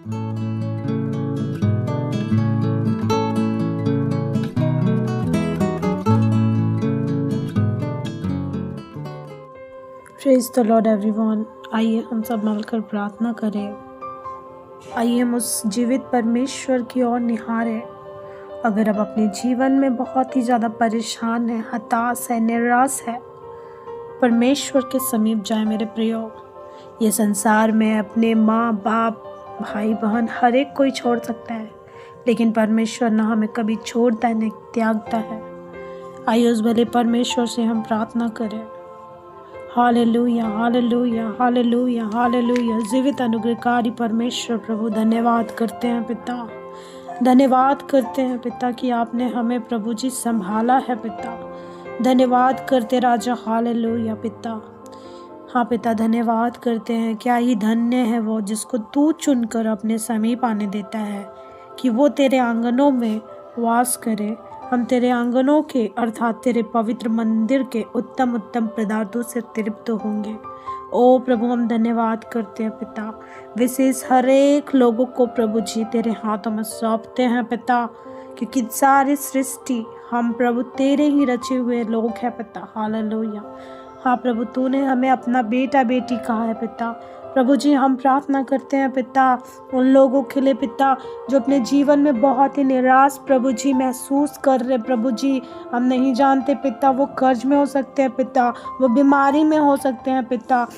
Praise the Lord everyone. आइए हम सब मिलकर प्रार्थना करें। आइए हम उस जीवित परमेश्वर की ओर निहारें। अगर आप अपने जीवन में बहुत ही ज़्यादा परेशान हैं, हताश है, निराश है, परमेश्वर के समीप जाए मेरे प्रियो। ये संसार में अपने माँ बाप, भाई बहन हर एक कोई छोड़ सकता है, लेकिन परमेश्वर ना हमें कभी छोड़ता है न त्यागता है। आइए उस भले परमेश्वर से हम प्रार्थना करें। Hallelujah, hallelujah, hallelujah, hallelujah. जीवित अनुग्रहकारी परमेश्वर प्रभु, धन्यवाद करते हैं पिता, धन्यवाद करते हैं पिता कि आपने हमें प्रभु जी संभाला है पिता। धन्यवाद करते राजा, हालेलुया पिता। हाँ पिता, धन्यवाद करते हैं। क्या ही धन्य है वो जिसको तू चुनकर अपने समीप आने देता है कि वो तेरे आंगनों में वास करे। हम तेरे आंगनों के अर्थात तेरे पवित्र मंदिर के उत्तम उत्तम पदार्थों से तृप्त होंगे। ओ प्रभु, हम धन्यवाद करते हैं पिता। विशेष हर एक लोगों को प्रभु जी तेरे हाथों में सौंपते हैं पिता, क्योंकि सारी सृष्टि हम प्रभु तेरे ही रचे हुए लोग हैं पिता। हालेलुया। हाँ प्रभु, तूने हमें अपना बेटा बेटी कहा है पिता। प्रभु जी, हम प्रार्थना करते हैं पिता उन लोगों के लिए पिता जो अपने जीवन में बहुत ही निराश प्रभु जी महसूस कर रहे। प्रभु जी, हम नहीं जानते पिता, वो कर्ज में हो सकते हैं पिता, वो बीमारी में हो सकते हैं पिता,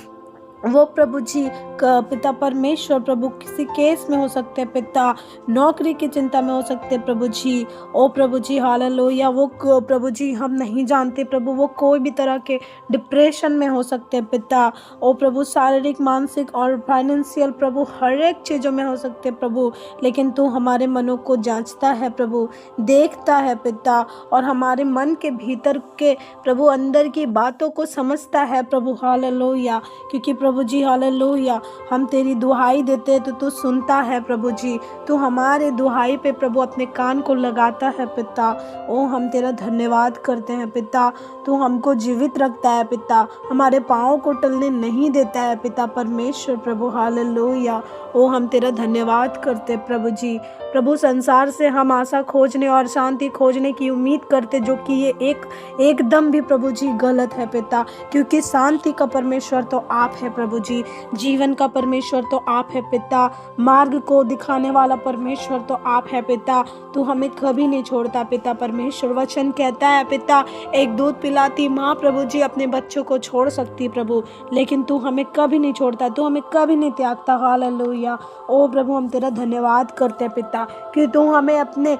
वो प्रभु जी पिता परमेश्वर प्रभु किसी केस में हो सकते हैं पिता, नौकरी की चिंता में हो सकते हैं प्रभु जी। ओ प्रभु जी, हालेलुया। वो प्रभु जी हम नहीं जानते प्रभु, वो कोई भी तरह के डिप्रेशन में हो सकते हैं पिता। ओ प्रभु, शारीरिक, मानसिक और फाइनेंशियल प्रभु हर एक चीज़ों में हो सकते हैं प्रभु, लेकिन तू हमारे मनों को जांचता है प्रभु, देखता है पिता, और हमारे मन के भीतर के प्रभु अंदर की बातों को समझता है प्रभु। हालेलुया। क्योंकि प्रभु जी, हालेलुया, हम तेरी दुहाई देते हैं तो तू सुनता है प्रभु जी। तू हमारे दुहाई पे प्रभु अपने कान को लगाता है पिता। ओ, हम तेरा धन्यवाद करते हैं पिता। तू हमको जीवित रखता है पिता, हमारे पाँव को टलने नहीं देता है पिता परमेश्वर प्रभु। हालेलुया। ओ, हम तेरा धन्यवाद करते प्रभु जी। प्रभु, संसार से हम आशा खोजने और शांति खोजने की उम्मीद करते, जो कि ये एकदम भी प्रभु जी गलत है पिता, क्योंकि शांति का परमेश्वर तो आप है प्रभु जी, जीवन का परमेश्वर तो आप है पिता, मार्ग को दिखाने वाला परमेश्वर तो आप है पिता। तू हमें कभी नहीं छोड़ता पिता परमेश्वर। वचन कहता है पिता, एक दूध पिलाती माँ प्रभु जी अपने बच्चों को छोड़ सकती प्रभु, लेकिन तू हमें कभी नहीं छोड़ता, तू हमें कभी नहीं त्यागता। हालेलुया। ओ प्रभु, हम तेरा धन्यवाद करते हैं पिता कि तू हमें अपने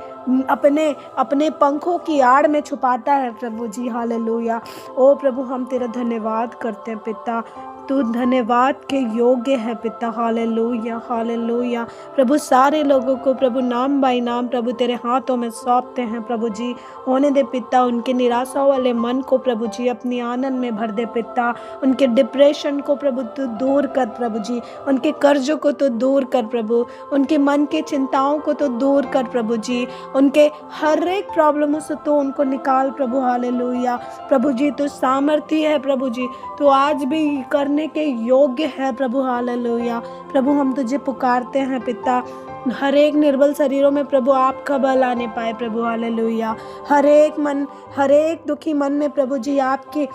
अपने अपने पंखों की आड़ में छुपाता है प्रभु जी। हालेलुया। ओ प्रभु, हम तेरा धन्यवाद करते हैं पिता, तू धन्यवाद के योग्य है पिता। Hallelujah, hallelujah. प्रभु, सारे लोगों को प्रभु नाम बाई नाम प्रभु तेरे हाथों में सौंपते हैं प्रभु जी। होने दे पिता उनके निराशा वाले मन को प्रभु जी अपनी आनंद में भर दे पिता। उनके डिप्रेशन को प्रभु तू दूर कर प्रभु जी, उनके कर्जों को तो दूर कर प्रभु, उनके मन के चिंताओं को तो दूर कर प्रभु जी, उनके हर एक प्रॉब्लमों से तो उनको निकाल प्रभु। हालेलुया। प्रभु जी, तू सामर्थ्य है प्रभु जी, तू आज भी करने के योग्य है प्रभु। हालेलुया। प्रभु, हम तुझे पुकारते हैं पिता, हर एक निर्बल शरीरों में प्रभु आपका बल आने पाए प्रभु। हालेलुया। हर एक दुखी मन में प्रभु जी आपके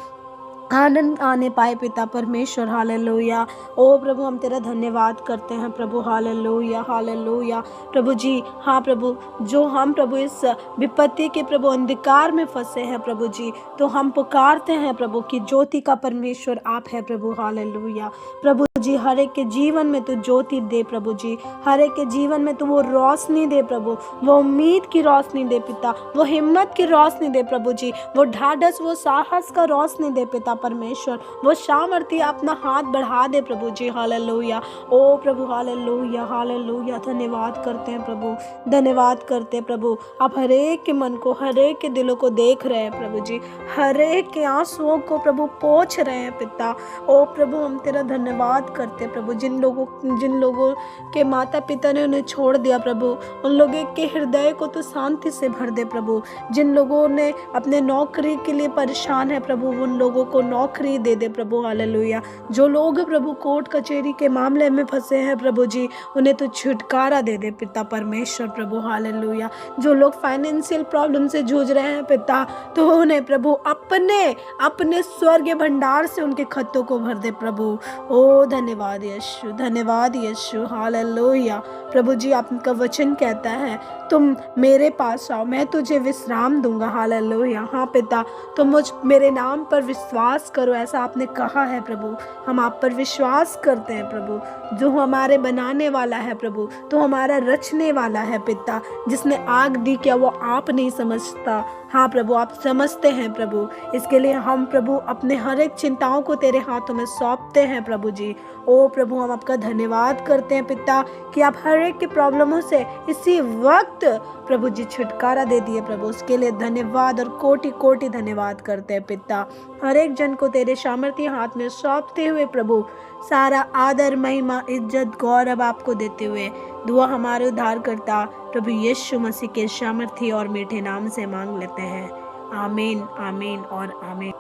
आनंद आने पाए पिता परमेश्वर। हालेलुया। ओ प्रभु, हम तेरा धन्यवाद करते हैं प्रभु। Hallelujah, hallelujah. प्रभु जी, हाँ प्रभु, जो हम प्रभु इस विपत्ति के प्रभु अंधकार में फंसे हैं प्रभु जी, तो हम पुकारते हैं प्रभु कि ज्योति का परमेश्वर आप है प्रभु। हालेलुया। प्रभु जी, हर एक के जीवन में तू ज्योति दे प्रभु जी, हर एक के जीवन में तू वो रोशनी दे प्रभु, वो उम्मीद की रोशनी दे पिता, वो हिम्मत की रोशनी दे प्रभु जी, वो ढाढ़स, वो साहस का रोशनी दे पिता परमेश्वर, वो सामर्थ्य अपना हाथ बढ़ा दे प्रभु जी। हालेलुया। ओ प्रभु, हालेलुया, हालेलुया। धन्यवाद करते हैं प्रभु, धन्यवाद करते हैं प्रभु। आप हर एक के मन को, हर एक के दिलों को देख रहे हैं प्रभु जी, हर एक के आंसुओं को प्रभु पोंछ रहे हैं पिता। ओ प्रभु, हम तेरा धन्यवाद करते हैं प्रभु। जिन लोगों के माता पिता ने उन्हें छोड़ दिया प्रभु, उन लोगों के हृदय को तो शांति से भर दे प्रभु। जिन लोगों ने अपने नौकरी के लिए परेशान है प्रभु, उन लोगों को नौकरी दे दे प्रभु, हालेलुया। जो लोग प्रभु कोर्ट कचहरी के मामले में फंसे हैं प्रभु जी, उन्हें तो छुटकारा दे दे पिता परमेश्वर प्रभु, हालेलुया। जो लोग फाइनेंशियल प्रॉब्लम से जूझ रहे हैं पिता, तो उन्हें प्रभु अपने स्वर्गीय भंडार से उनके खतों को भर दे प्रभु। ओ धन्यवाद यीशु, धन्यवाद यीशु, हालेलुया। प्रभु जी, आपका वचन कहता है तुम मेरे पास आओ, मैं तुझे विश्राम दूंगा, हालेलुया। हाँ पिता, तुम मेरे नाम पर विश्वास करो, ऐसा आपने कहा है प्रभु। हम आप पर विश्वास करते हैं प्रभु, जो हमारे बनाने वाला है प्रभु, तो हमारा रचने वाला है पिता। जिसने आग दी क्या वो आप नहीं समझता? हाँ प्रभु, आप समझते हैं प्रभु। इसके लिए हम प्रभु अपने हर एक चिंताओं को तेरे हाथों में सौंपते हैं प्रभु जी। ओ प्रभु, हम आपका धन्यवाद करते हैं पिता कि आप हर एक की प्रॉब्लमों से इसी वक्त प्रभु जी छुटकारा दे दिए प्रभु। उसके लिए धन्यवाद और कोटि कोटि धन्यवाद करते हैं पिता। हर एक जन को तेरे सामर्थ्य हाथ में सौंपते हुए प्रभु, सारा आदर महिमा इज्जत गौरव आपको देते हुए दुआ हमारे उद्धारकर्ता प्रभु यीशु मसीह के सामर्थ्य और मीठे नाम से मांग लेते हैं। आमीन, आमीन और आमीन।